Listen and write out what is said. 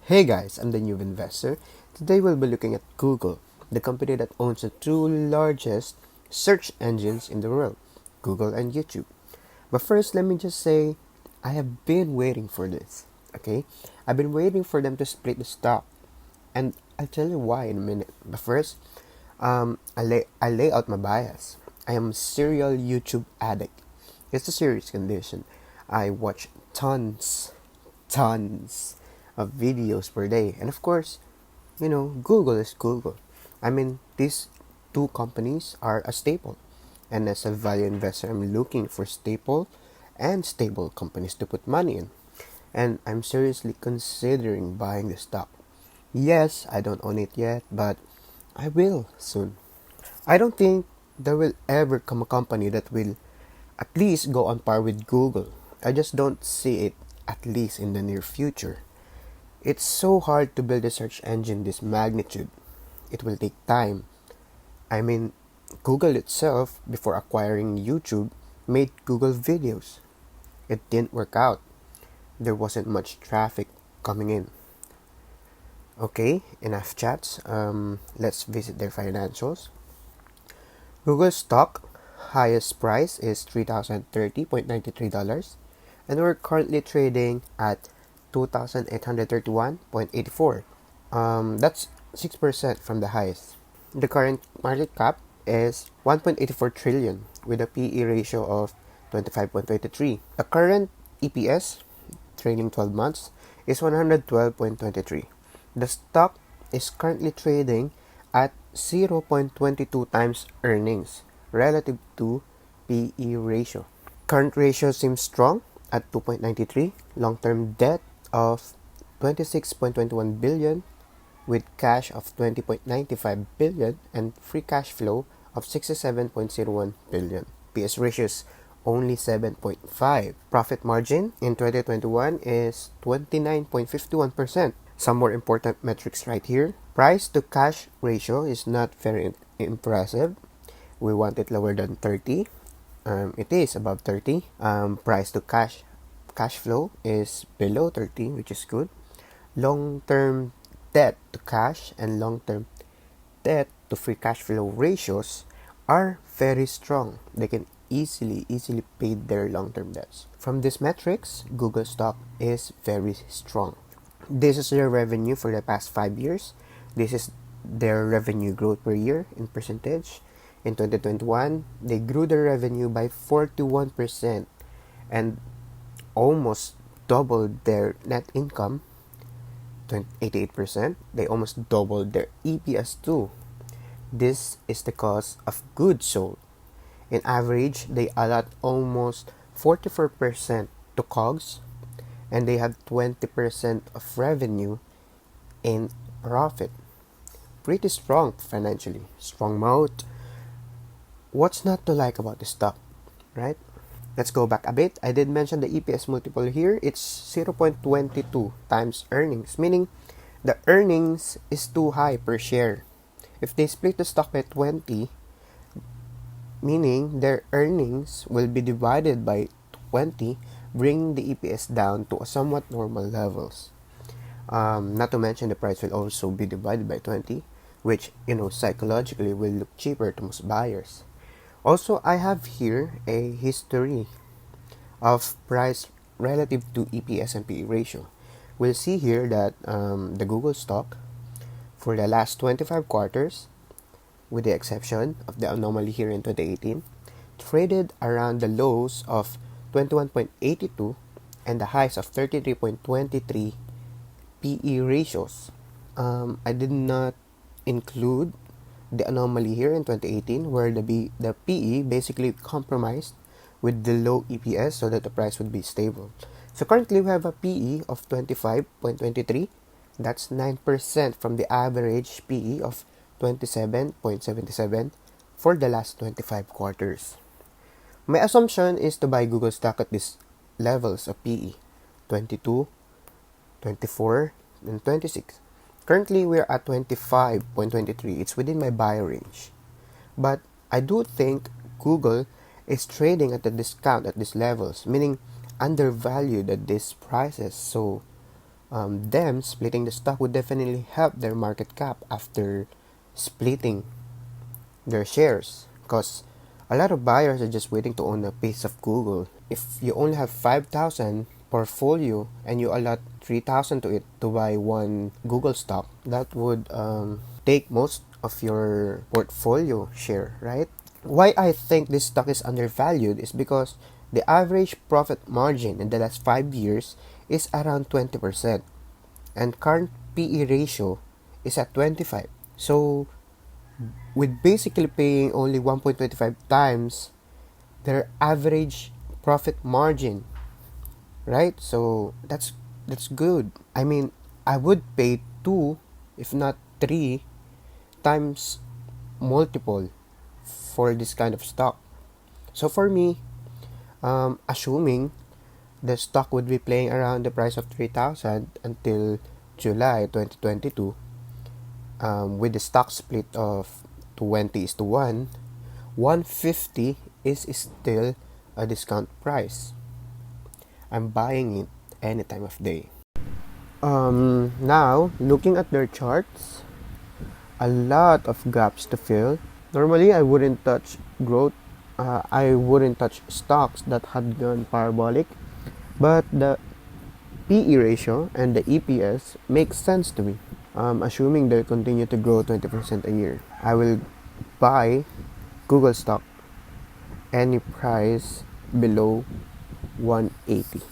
Hey guys, I'm the Newb investor. Today we'll be looking at Google, the company that owns the two largest search engines in the world, Google and YouTube. But first, let me just say, I have been waiting for this. Okay, I've been waiting for them to split the stock, and I'll tell you why in a minute. But first, I lay out my bias. I am a serial YouTube addict. It's a serious condition. I watch tons of videos per day. And of course, Google is Google. I mean, these two companies are a staple. And as a value investor, I'm looking for staple and stable companies to put money in. And I'm seriously considering buying the stock. Yes, I don't own it yet, but I will soon. I don't think there will ever come a company that will at least go on par with Google. I just don't see it, at least in the near future. It's so hard to build a search engine this magnitude. It will take time. I mean, Google itself, before acquiring YouTube, made Google videos. It didn't work out. There wasn't much traffic coming in. Okay, enough chats. Let's visit their financials. Google stock highest price is $3,030.93, and we're currently trading at 2,831.84. That's 6% from the highest. The current market cap is 1.84 trillion with a PE ratio of 25.23. The current EPS, trailing 12 months, is 112.23. The stock is currently trading at 0.22 times earnings relative to PE ratio. Current ratio seems strong at 2.93. Long-term debt of 26.21 billion with cash of 20.95 billion and free cash flow of 67.01 billion. PS ratio is only 7.5. Profit margin in 2021 is 29.51%. Some more important metrics right here. Price to cash ratio is not very impressive. We want it lower than 30. It is above 30. Price to cash flow is below 30, which is good. Long-term debt to cash and long-term debt to free cash flow ratios are very strong. They can easily pay their long-term debts. From these metrics, Google stock is very strong. This is their revenue for the past 5 years. This is their revenue growth per year in percentage. In 2021, they grew their revenue by 41% and almost doubled their net income, 88%. They almost doubled their EPS too. This is the cost of goods sold. In average, they allot almost 44% to COGS, and they have 20% of revenue in profit. Pretty strong financially. Strong MOAT. What's not to like about this stock, right? Let's go back a bit. I did mention the EPS multiple here. It's 0.22 times earnings, meaning the earnings is too high per share. If they split the stock by 20, meaning their earnings will be divided by 20, bringing the EPS down to a somewhat normal levels. Not to mention the price will also be divided by 20, which psychologically will look cheaper to most buyers. Also, I have here a history of price relative to EPS and PE ratio. We'll see here that the Google stock for the last 25 quarters, with the exception of the anomaly here in 2018, traded around the lows of 21.82 and the highs of 33.23 PE ratios. I did not include the anomaly here in 2018 where the PE basically compromised with the low EPS so that the price would be stable. So currently we have a PE of 25.23. That's 9% from the average PE of 27.77 for the last 25 quarters. My assumption is to buy Google stock at these levels of PE, 22, 24, and 26. Currently, we're at 25.23. It's within my buy range. But I do think Google is trading at a discount at these levels, meaning undervalued at these prices. So, them splitting the stock would definitely help their market cap after splitting their shares, because a lot of buyers are just waiting to own a piece of Google. If you only have 5,000 portfolio and you allot 3,000 to it to buy one Google stock, that would take most of your portfolio share, right? Why I think this stock is undervalued is because the average profit margin in the last 5 years is around 20%, and current PE ratio is at 25. So with basically paying only 1.25 times their average profit margin, right? So that's good. I mean, I would pay 2 if not 3 times multiple for this kind of stock. So for me, assuming the stock would be playing around the price of 3,000 until July 2022, with the stock split of 20 is to 1, 150 is still a discount price. I'm buying it any time of day. Now, looking at their charts, a lot of gaps to fill. Normally, I wouldn't touch growth. I wouldn't touch stocks that had gone parabolic, but the PE ratio and the EPS makes sense to me. Assuming they continue to grow 20% a year, I will buy Google stock any price below 180.